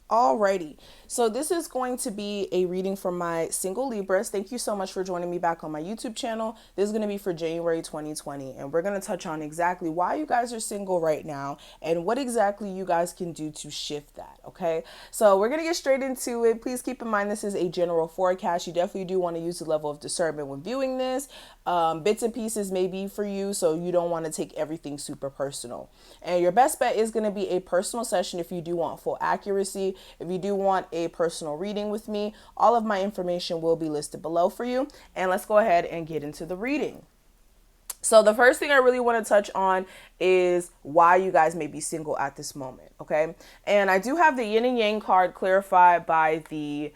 Alrighty, so this is going to be a reading from my single Libras. Thank you so much for joining me back on my YouTube channel. This is going to be for January 2020, and we're going to touch on exactly why you guys are single right now and what exactly you guys can do to shift that, okay? So we're going to get straight into it. Please keep in mind this is a general forecast. You definitely do want to use the level of discernment when viewing this. Bits and pieces may be for you, so you don't want to take everything super personal. And your best bet is going to be a personal session if you do want full accuracy. If you do want a personal reading with me, all of my information will be listed below for you. And let's go ahead and get into the reading. So the first thing I really want to touch on is why you guys may be single at this moment, okay? And I do have the yin and yang card clarified by the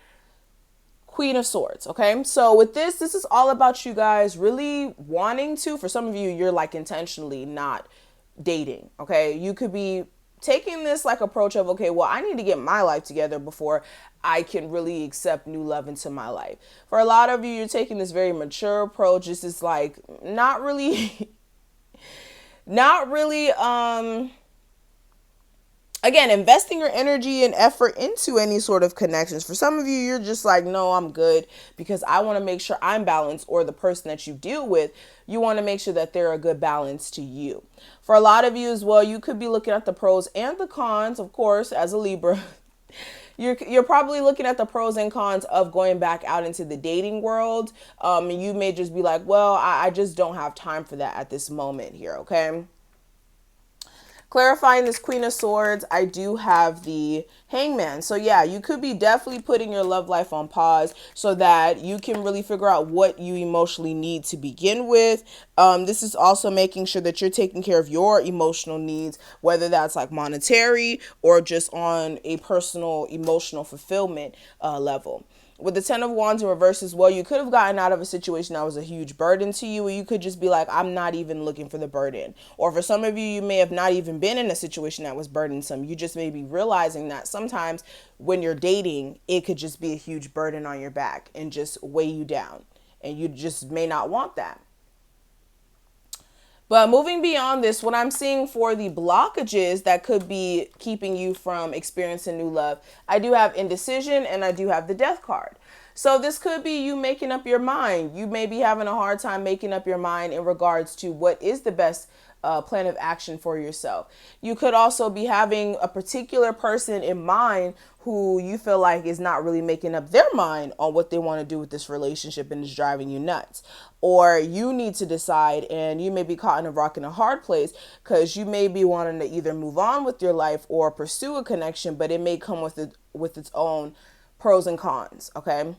Queen of Swords, okay? So with this is all about you guys really wanting to, for some of you, you're like intentionally not dating, okay? You could be taking this like approach of, okay, well, I need to get my life together before I can really accept new love into my life. For a lot of you, you're taking this very mature approach. This is like not really, not really, again, investing your energy and effort into any sort of connections. For some of you, you're just like, no, I'm good because I want to make sure I'm balanced, or the person that you deal with, you want to make sure that they're a good balance to you. For a lot of you as well, you could be looking at the pros and the cons, of course, as a Libra. You're probably looking at the pros and cons of going back out into the dating world. And you may just be like, well, I just don't have time for that at this moment here, okay? Clarifying this Queen of Swords, I do have the Hangman. So yeah, you could be definitely putting your love life on pause so that you can really figure out what you emotionally need to begin with. This is also making sure that you're taking care of your emotional needs, whether that's like monetary or just on a personal emotional fulfillment level. With the Ten of Wands in reverse as well, you could have gotten out of a situation that was a huge burden to you, or you could just be like, I'm not even looking for the burden. Or for some of you, you may have not even been in a situation that was burdensome. You just may be realizing that sometimes when you're dating, it could just be a huge burden on your back and just weigh you down. And you just may not want that. But moving beyond this, what I'm seeing for the blockages that could be keeping you from experiencing new love, I do have indecision and I do have the death card. So this could be you making up your mind. You may be having a hard time making up your mind in regards to what is the best plan of action for yourself. You could also be having a particular person in mind who you feel like is not really making up their mind on what they want to do with this relationship and is driving you nuts. Or you need to decide, and you may be caught in a rock and a hard place because you may be wanting to either move on with your life or pursue a connection, but it may come with its own pros and cons, okay?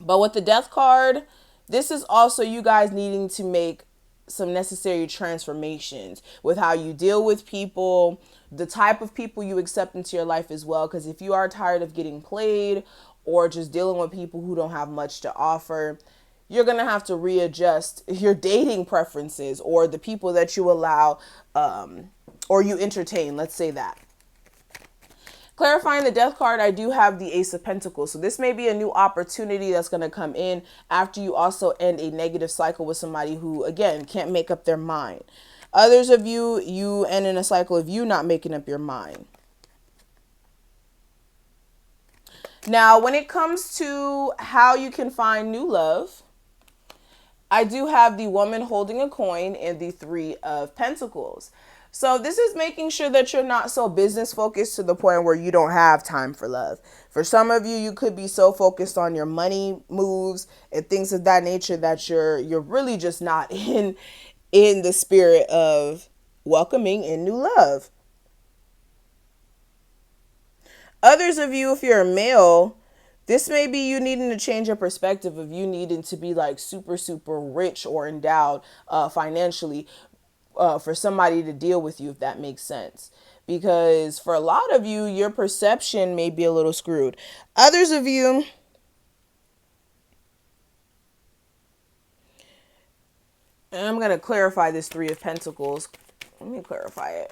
But with the death card, this is also you guys needing to make some necessary transformations with how you deal with people, the type of people you accept into your life as well. Because if you are tired of getting played or just dealing with people who don't have much to offer, you're going to have to readjust your dating preferences or the people that you allow or you entertain. Let's say that. Clarifying the death card, I do have the Ace of Pentacles. So this may be a new opportunity that's going to come in after you also end a negative cycle with somebody who, again, can't make up their mind. Others of you, you end in a cycle of you not making up your mind. Now, when it comes to how you can find new love, I do have the woman holding a coin and the Three of Pentacles. So this is making sure that you're not so business focused to the point where you don't have time for love. For some of you, you could be so focused on your money moves and things of that nature that you're really just not in the spirit of welcoming in new love. Others of you, if you're a male, this may be you needing to change your perspective of you needing to be like super, super rich or endowed financially for somebody to deal with you, if that makes sense. Because for a lot of you, your perception may be a little screwed. Others of you, and I'm going to clarify this Three of Pentacles. Let me clarify it.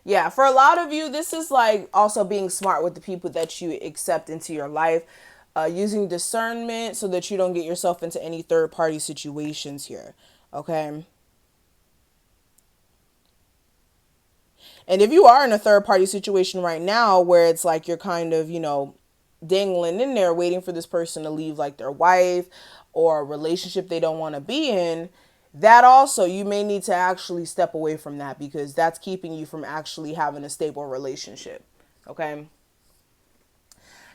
Yeah, for a lot of you, this is like also being smart with the people that you accept into your life, using discernment so that you don't get yourself into any third party situations here. Okay. And if you are in a third party situation right now where it's like you're kind of, dangling in there waiting for this person to leave, like their wife or a relationship they don't want to be in, that also, you may need to actually step away from that because that's keeping you from actually having a stable relationship. Okay.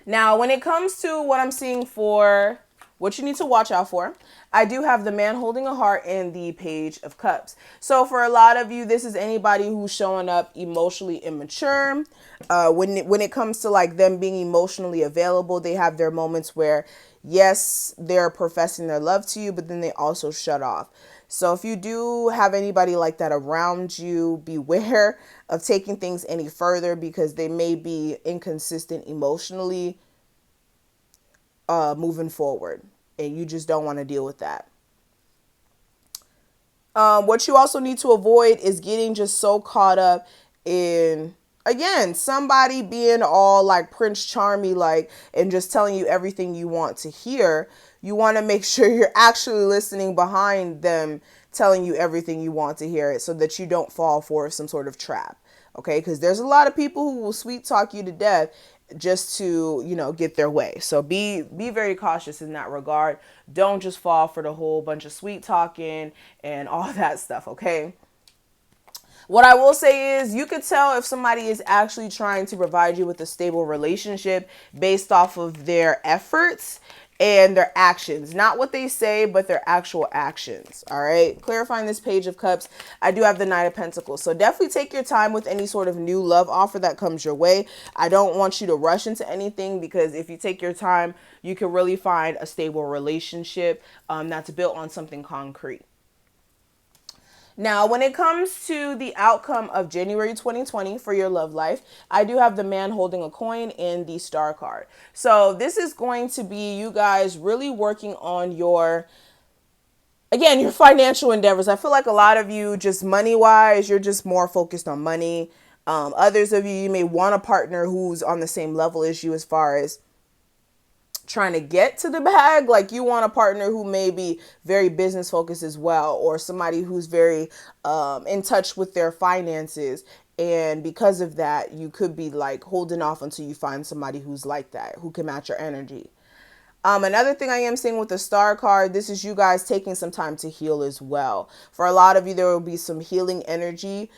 Now, when it comes to what I'm seeing for what you need to watch out for, I do have the man holding a heart and the page of cups. So for a lot of you, this is anybody who's showing up emotionally immature. When it comes to like them being emotionally available, they have their moments where, yes, they're professing their love to you, but then they also shut off. So if you do have anybody like that around you, beware of taking things any further because they may be inconsistent emotionally moving forward, and you just don't want to deal with that. What you also need to avoid is getting just so caught up in, again, somebody being all like Prince Charming, like, and just telling you everything you want to hear. You want to make sure you're actually listening behind them telling you everything you want to hear it so that you don't fall for some sort of trap. Okay, because there's a lot of people who will sweet talk you to death just to, get their way. So be very cautious in that regard. Don't just fall for the whole bunch of sweet talking and all that stuff, okay? What I will say is you could tell if somebody is actually trying to provide you with a stable relationship based off of their efforts and their actions. Not what they say, but their actual actions. All right. Clarifying this page of cups, I do have the Knight of Pentacles. So definitely take your time with any sort of new love offer that comes your way. I don't want you to rush into anything because if you take your time, you can really find a stable relationship that's built on something concrete. Now, when it comes to the outcome of January 2020 for your love life, I do have the man holding a coin and the star card. So this is going to be you guys really working on your financial endeavors. I feel like a lot of you, just money wise, you're just more focused on money. Others of you may want a partner who's on the same level as you as far as trying to get to the bag. Like you want a partner who may be very business focused as well, or somebody who's very in touch with their finances. And because of that, you could be like holding off until you find somebody who's like that, who can match your energy. Another thing I am seeing with the star card, this is you guys taking some time to heal as well. For a lot of you, there will be some healing energy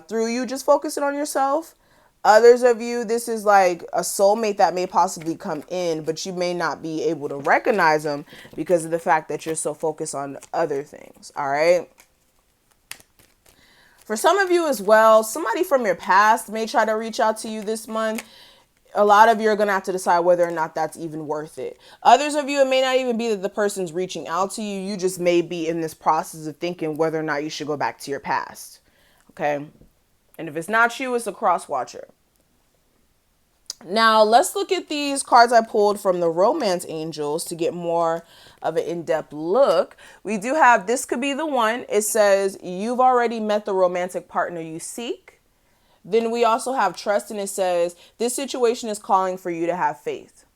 through you just focusing on yourself. Others of you, this is like a soulmate that may possibly come in, but you may not be able to recognize them because of the fact that you're so focused on other things. All right. For some of you as well, somebody from your past may try to reach out to you this month. A lot of you are going to have to decide whether or not that's even worth it. Others of you, it may not even be that the person's reaching out to you. You just may be in this process of thinking whether or not you should go back to your past. Okay. And if it's not you, it's a cross watcher. Now, let's look at these cards I pulled from the Romance Angels to get more of an in-depth look. We do have, this could be the one. It says, you've already met the romantic partner you seek. Then we also have Trust, and it says, this situation is calling for you to have faith.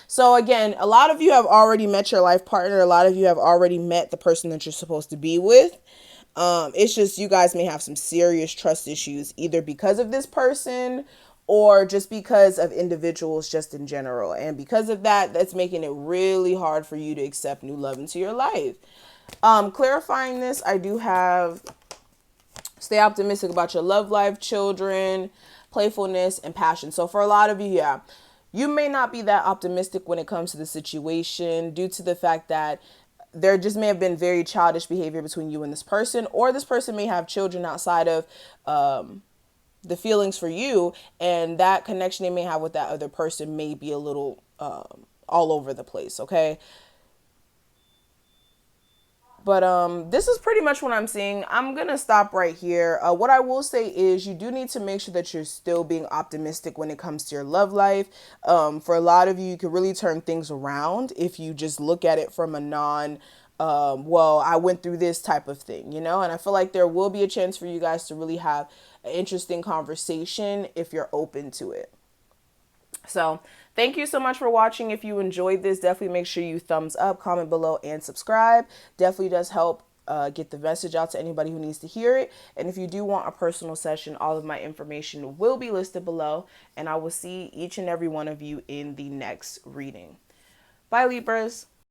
So again, a lot of you have already met your life partner. A lot of you have already met the person that you're supposed to be with. It's just you guys may have some serious trust issues, either because of this person or just because of individuals just in general. And because of that, that's making it really hard for you to accept new love into your life. Clarifying this, I do have stay optimistic about your love life, children, playfulness, and passion. So for a lot of you, yeah, you may not be that optimistic when it comes to the situation due to the fact that there just may have been very childish behavior between you and this person, or this person may have children outside of the feelings for you, and that connection they may have with that other person may be a little all over the place, okay? But this is pretty much what I'm seeing. I'm going to stop right here. What I will say is you do need to make sure that you're still being optimistic when it comes to your love life. For a lot of you, you can really turn things around if you just look at it from a well, I went through this type of thing, and I feel like there will be a chance for you guys to really have an interesting conversation if you're open to it. So thank you so much for watching. If you enjoyed this, definitely make sure you thumbs up, comment below, and subscribe. Definitely does help get the message out to anybody who needs to hear it. And if you do want a personal session, all of my information will be listed below. And I will see each and every one of you in the next reading. Bye, Libras.